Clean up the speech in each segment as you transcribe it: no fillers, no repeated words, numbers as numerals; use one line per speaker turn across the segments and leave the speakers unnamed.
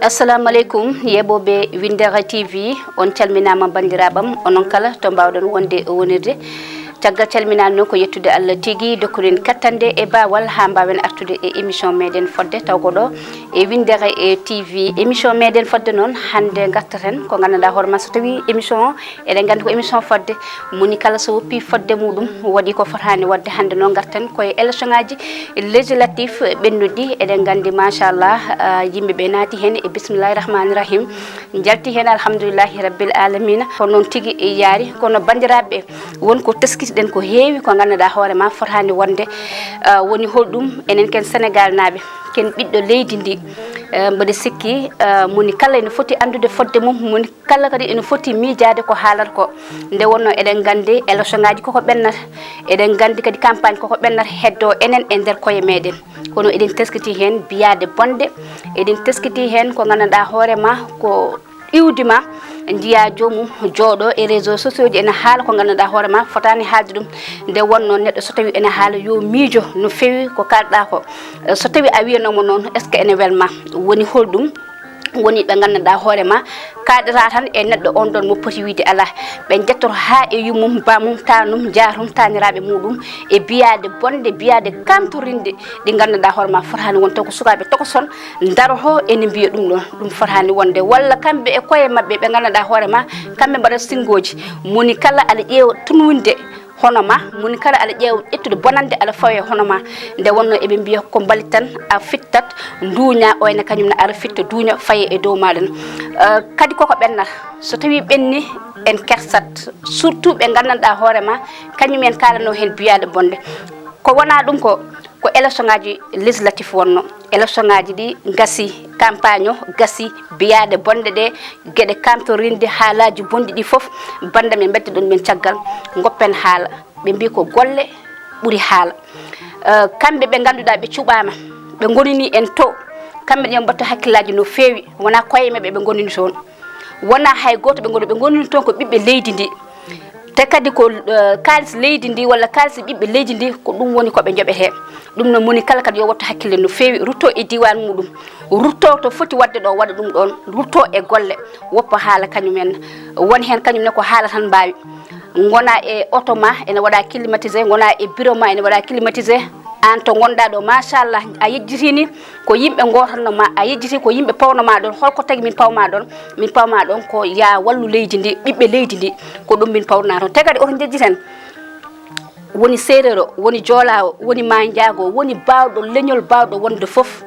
Assalamu alaikum yebobe WINNDERE-TV on calminama bandirabam onon kala to mbawdon wonde wonirde tagga calminal non ko yettude Allah tigi dokuren kattande e bawal ha mbawen artude e émission meden fodde tawgodo e WINNDERE-TV émission meden fodde non hande gattaten ko ganduɗa horma so tawi émission eɗen gandi ko émission fodde moni kala so woppi fodde mudum wadi ko fotani wadde hande non garten koye élection ngaji législatif ɓennuɗi eɗen gandi machallah yimɓeɓe naati hen e bismillahir rahmanir rahim jalti hen alhamdulillahi rabbil alamina ko non tigi yaari kono bandiraɓe wonko teskiti den ko heewi ko ganduɗa hoore ma fotani wonde woni holɗum enen ken Sénégal naaɓe ken ɓiɗɗo leydi ndi mbeɗa sikki moni kala ene foti andude fodde mum moni kala kadi ene foti miijade ko haalata ko nde wonno eɗen gandi élection ngaji koko ɓennata eɗen gandi kadi campagne koko ɓennata heddo enen e nder koye meɗen kono eɗen teskiti hen biyade bonde eɗen teskiti hen ko ganduɗa hoore ma ko iwdima jiya jomum jooɗo e réseaux sociaux ji ene haala ko ganduɗa hoore ma fotani haalde ɗum nde wonno neɗɗo so tawi ene haala yo miijo no fewi ko kalɗa ko so tawi a wiyanomo noon est ce que ene welma woni holɗum woni ɓe ganduɗa hoore ma kaɗata tan e neɗɗo on ɗon mo poti wiide ala ɓe jettoto ha e yummum bamum tanum jaatum taniraɓe muɗum e biyade bonde biyade kamtorinde ɗi ganduɗa hoore ma fotani won taw ko sukaɓe tokoson daroto ene mbiya ɗum ɗon ɗum fotani wonde walla kamɓe e koye mabɓe ɓe ganduɗa hoore ma kamɓe mbaɗat singoji moni kala aɗa ƴeewa tunwinde hono ma moni kala aɗa ƴeewa ƴettude bonande aɗa fawe hono ma nde wonno eɓe mbiya ko mbalit tan a fittat duuña oyne kañumne ara fitta duuña faye e dow maɗa kadi koko ɓennata so tawi ɓenni en kersat surtout ɓe gandanɗa hoore ma kañumen kalano hen biyade bonde ko wona ɗum ko élection ngaji législatif wonno élection ngaji ɗi gasi campagne o gasi biyade bonde ɗe gueɗe kamtorinde haalaji bonɗi ɗi foof banda men bedde ɗon men caggal goppen haala ɓe mbi ko golle ɓuuri haala kamɓe ɓe ganduɗa ɓe cuɓama ɓe gonini en to kamɓe ɗen mbatta hakkillaji no fewi wona koye mabɓe ɓe gonini toon wona hay goto ɓe gonini toon ko ɓiɓɓe leydi ndi te kadi ko kalis leydi ndi walla kalis ɓiɓɓe leydi ndi ko ɗum woni koɓe joɓete ɗum no moni kala kadi yo wattu hakkille no fewi rutto e diwan muɗum rutto to foti wadde ɗo waɗa ɗum ɗon rutto e golle woppa haala kañumen woni hen kañumne ko haala tan mbawi gona e auto ma ene waɗa climatisé gona e bureau ma ene waɗa climatisé an to gonɗa ɗo machallah a yejjitini ko yimɓe gotanno ma a yejjiti ko yimɓe pawnoma ɗon holko tagui min pawma ɗon ko ya wallu leydi ndi ɓiɓɓe leydi ndi ko ɗum min pawna toon te kadi oto jejjiten woni séréer o woni joolawo woni mandiago woni bawɗo leñol bawɗo wonde foof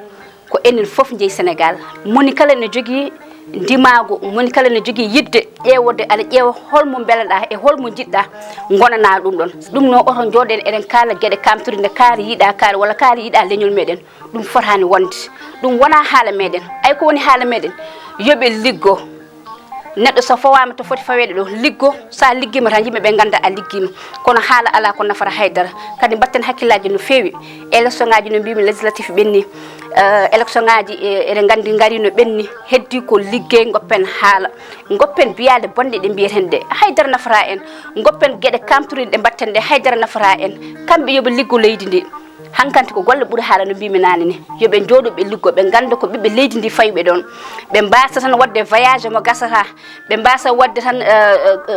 ko enen foof jeeyi Sénégal moni kala ne jogui ndimago moni kala ne jogui yidde ƴewode aɗa ƴeewa holmo beleɗa e holmo jiɗɗa gonana ɗum ɗon ɗum no oto jooɗen eɗen kaala gueɗe kamtorinde kaari yiiɗa kaari walla kaari yiiɗa leñol meɗen ɗum fotani wonde ɗum wona haala meɗen ay ko woni haala meɗen yooɓe liggo neɗɗo so fawama to foti fawede ɗo liggo sa liggima tan yimɓeɓe ganda a liggima kono haala ala ko nafata haydara kadi batten hakkillaji no fewi élection ngaji no mbimi législatif ɓenni élection ngaji eɗen gandi gaari no ɓenni heddi ko liggey goppen haala goppen biyade bonde ɗe mbiyeten ɗe haydara nafata en goppen gueɗe kamtorine ɗe batten ɗe haydara nafata en kamɓe yooɓe liggo leydi ndi hankanti ko golle ɓuuri haala no mbimi nane ni yooɓe jooɗo ɓe liggo ɓe ganda ko ɓiɓɓe leydi ndi fayiɓe ɗon ɓe mbasa tan wadde voyage mo gasata ɓe mbasa wadde tan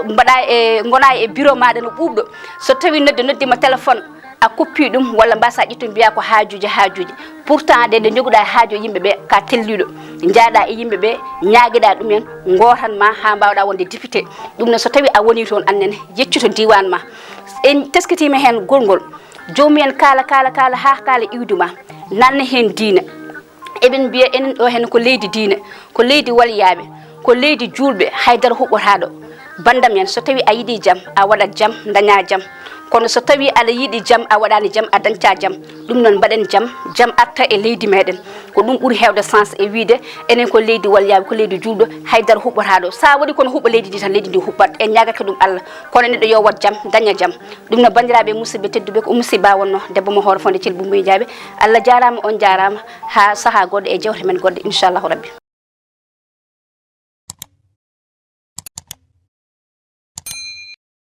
mbaɗa e gona e bureau maɗa no ɓuuɓɗo so tawi noddima téléphone a kuppi ɗum walla mbasa ƴettu mbiya ko haajuuji pourtant de nde joguɗa haaju yimɓeɓe ka telliɗo jaaɗa e yimɓeɓe ñaagueɗa ɗumen gotanma ha mbawɗa wonde député ɗum no so tawi a woni toon annene yeccuto diwan ma en teskitima hen golgol jomumen kala ha kala iwduma nanna hen diina eɓen mbiya enen ɗo hen ko leydi diina ko leydi walyaɓe ko leydi julɓe haydara huɓɓotaɗo bandam en so tawi a yiiɗi jaam a waɗat jaam daña jaam kono so tawi aɗa yiiɗi jaam a waɗani jaam a dañca jaam ɗum noon mbaɗen jaam arta e leydi meɗen ko ɗum ɓuuri hewde sens e wiide enen ko leydi walyaɓe ko leydi julɗo haydara huɓɓotaɗo sa waɗi kono huuɓa leydi ndi tan leydi ndi huɓɓat en ñagake ɗum Allah kono neɗɗo yo wat jaam daña jaam ɗum no bandiraɓe musidɓe tedduɓe ko musiba wonno debbo mo hoore fonde Thily Boumbouye Diaby Allah jarama on jarama ha saaha goɗɗo e jewte men goɗɗe inchallahu rabbi